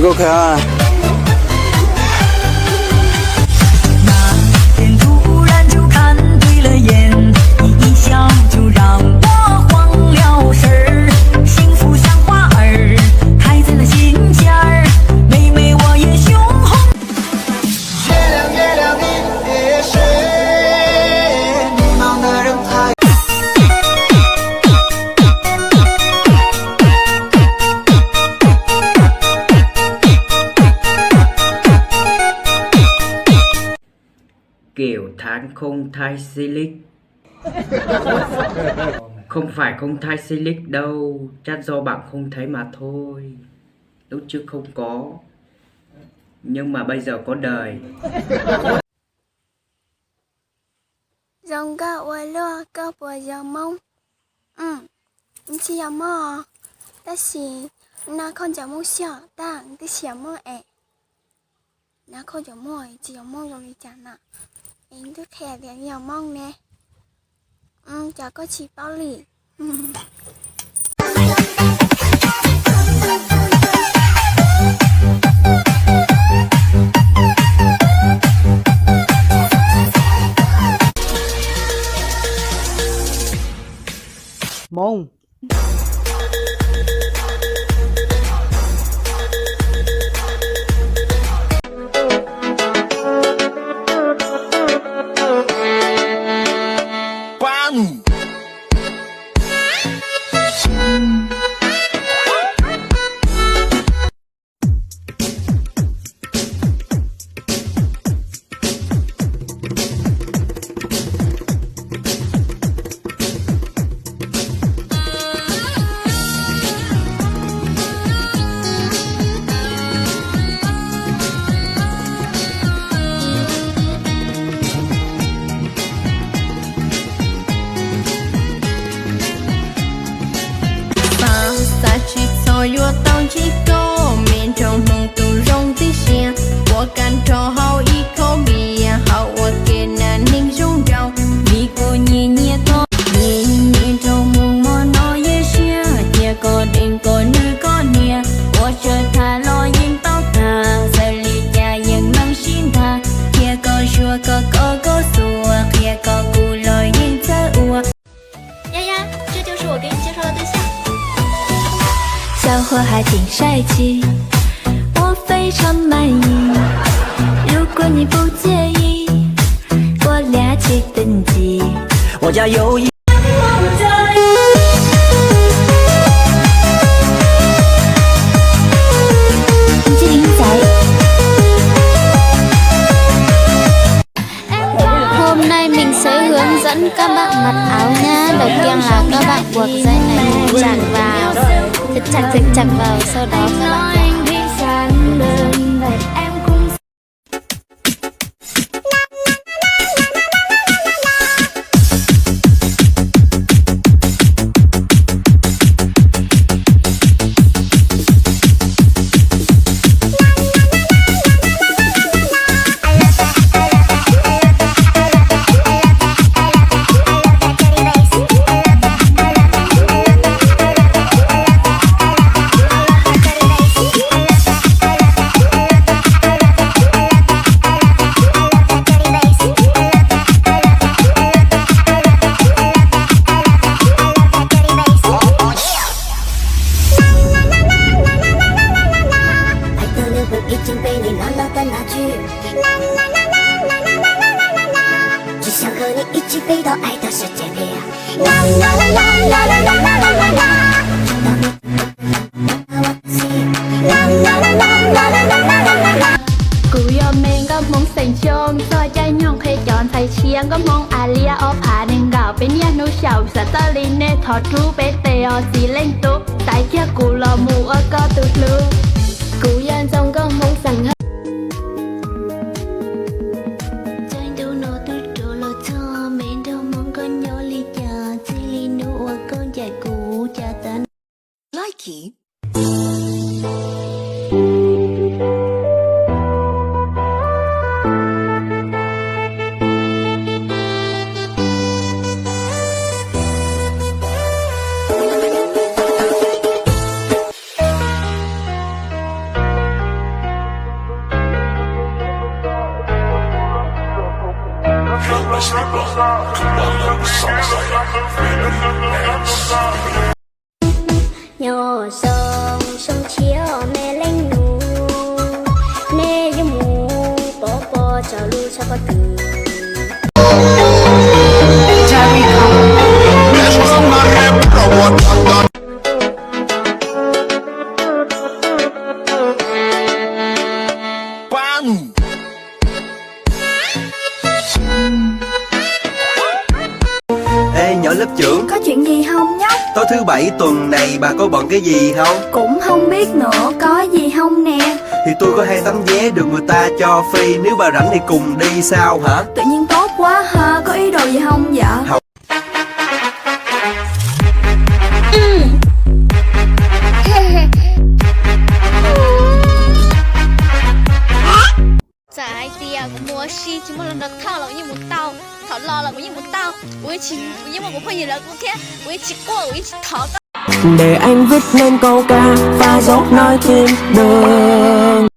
够可爱。那天突然就看对了眼，你一笑就让我慌了神儿，幸福像花儿开在了心尖儿，妹妹我也胸红。月亮月亮你也是迷茫的人太。 Kiểu tháng không thai silic. Không phải không thai silic đâu, chắc do bạn không thấy mà thôi. Lúc trước không có, nhưng mà bây giờ có đời. Dòng gạo ở lo cao bờ dòng mông. Chị dòng mò, ta xì, na con dòng mông xnhỏ, ta cái xẻo mò ẹ. Na con dòng mò, chị dòng mông rồi chẳng ạ. Anh cứ khè về dòng mông nè. Chả có chị bao lì. Mông. Lúa tông chỉ có miền trong mong tu rong tí xe, qua căn trò hậu ít có bia hậu qua kia là ninh rong rau, mi cô nhẹ nhẹ to nhẹ nhẹ trong mong mò nói với xe, nhà có đêm có nữ có nia, qua chơi thà lo những tóc thà, giờ lì cha những nắng xin thà, kia có chua có xua, kia có cù lòi những thơ ua. 丫丫，这就是我给你介绍的对象。 小伙还挺帅气，我非常满意。如果你不介意，我俩去登记。我家有一。 Hôm nay mình sẽ hướng dẫn các bạn mặc áo nhá. Đầu tiên là các bạn buộc dây này chặt vào, thật chặt vào, sau đó các bạn 和你一起飞到爱的世界里。啦啦啦啦啦啦啦啦啦啦。啦啦啦啦啦啦啦啦啦啦。 Cụ yo men có mong sành chôn Xoi trái nhong khê chọn thay chiang có mong alia o phá đen gạo bên nhà nô sầu sa ta li nê thọ tru bé tê o xì lên tú tại kia cụ lò mù ở co tụt lưu cụ yan trong có mong sành hết Trên đâu nó tụt trổ lò cho men đâu mong con nhỏ li cha chỉ li nụ con chạy cụ cha ta Likey. nhỏ sông sông chiếu mẹ lên nụ nè như mù bỏ bỏ cho lu cho có từ Ê nhỏ lớp trưởng, có chuyện gì không nhóc tối thứ bảy tuần này bà có bận cái gì không? cũng không biết nữa có gì không nè Thì tôi có 2 tấm vé được người ta cho free. Nếu bà rảnh thì cùng đi sao hả? tự nhiên tốt quá ha có ý đồ gì không vợ Không. Tại tia mua xì chỉ một lần được thao là như một tao thảo lo là như một tao ui chỉ nhưng mà cũng không gì là cũng thế ui chỉ qua ui chỉ thảo để anh viết nên câu ca và dốc nói thiên đường.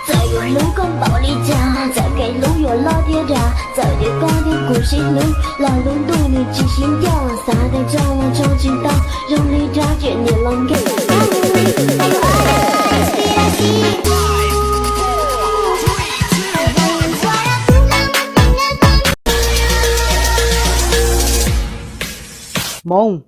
giờ dùng lũ con bảo đi cha giờ cái lũ vừa lo thiên ra giờ để con đi cùng xin lũ là lũ đuôi này chỉ xin cho xa đây trong chính tao rong đi ra chuyện nhiều lòng ghê Môn.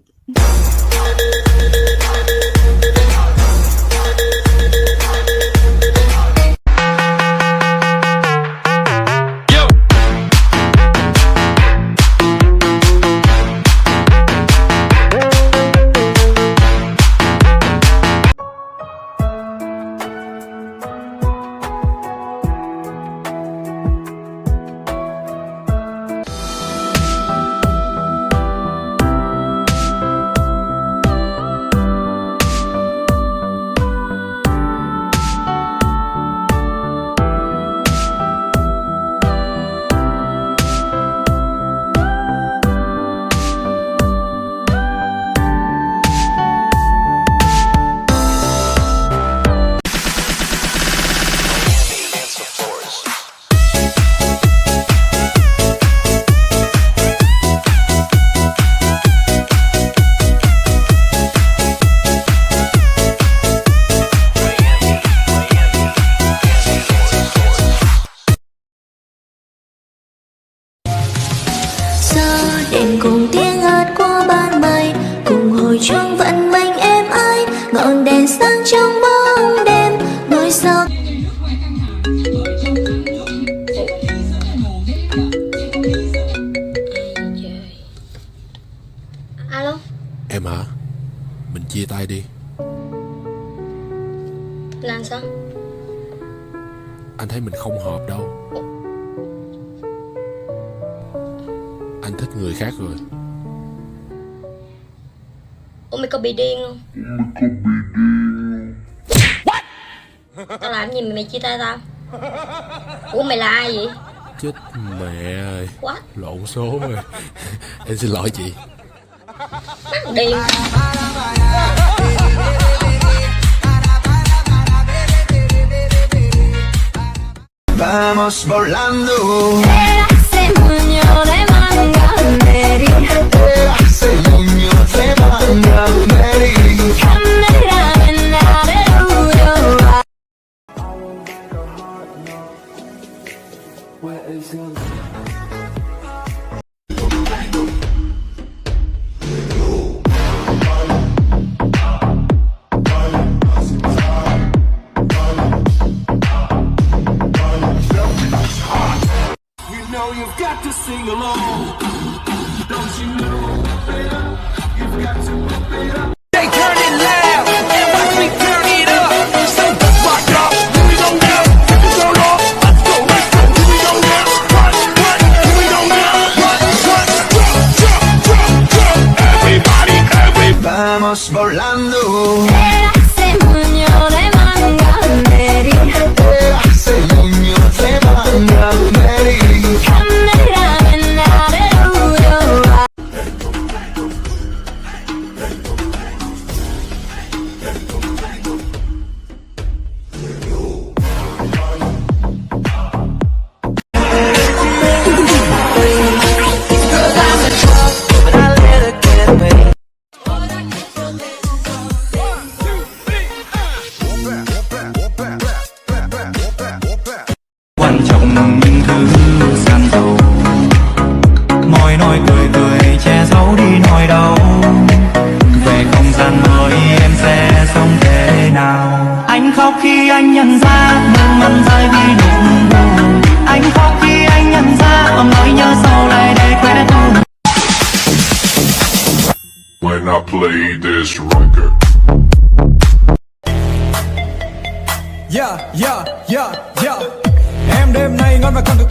đèn cùng tiếng hát của ban mây cùng hồi chuông vận mệnh êm ái ngọn đèn sáng trong bóng đêm ngôi sao alo Em hả? Mình chia tay đi. làm sao Anh thấy mình không hợp đâu. Anh thích người khác rồi. ủa mày có bị điên không tao làm gì mày chia tay tao ủa mày là ai vậy Chết mẹ ơi. What? Lộn số rồi. Em xin lỗi chị. điên Vamos volando. se muño de manga Mary Ese niño se manda Mary. camera en la de Rio Vamos volando. Se muño de manga, Mary. Ese niño de manga, Mary. Quan trọng những thứ gian dầu, môi nói cười cười che giấu đi nỗi đau. Về không gian mới em sẽ sống thế nào? Anh khóc khi anh nhận ra nước mắt rơi vì nỗi buồn. Anh khóc khi anh nhận ra nỗi nhớ sau này để quên thương. When I play this record. Yeah, yeah, yeah, yeah. Em đêm nay ngon và căng cực.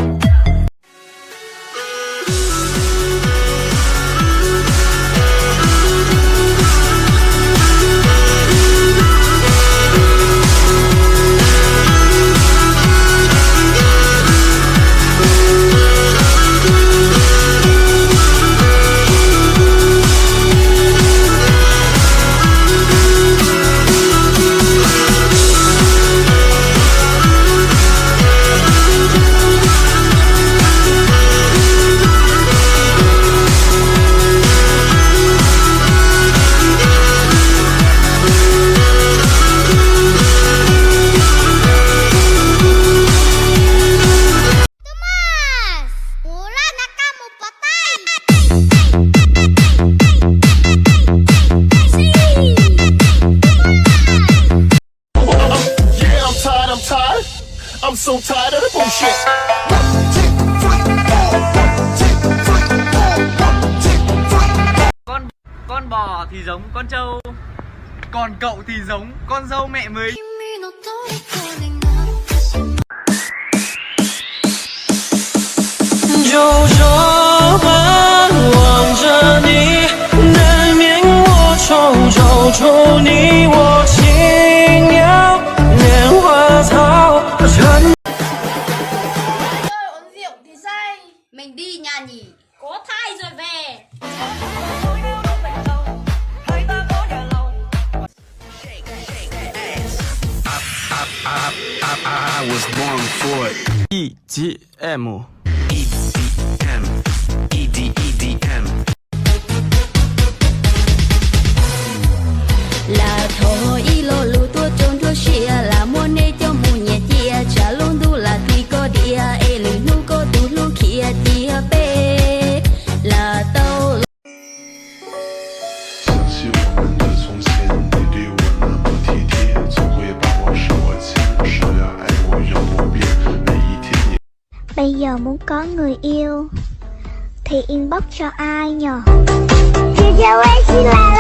I'm so tired of the bullshit. Con bò thì giống con trâu, còn cậu thì giống con dâu mẹ mới.就这般望着你，难免我瞅瞅瞅你我轻描莲花草成。 Uống rượu thì say. Mình đi nhà nhỉ? Có thai rồi về. I was born for it. EDM. EDM. Là thôi lo lu tua trôn tua xia là mua nê cho mù nhẹ chia trả luôn tu là tuy có địa e lì nu có tu lu kia chia bê là tao. 想起我们的从前，你对我那么体贴，总会把我手握紧，说要爱我永不变，每一天也。 Bây giờ muốn có người yêu thì inbox cho ai nhờ? Chị cho em xin là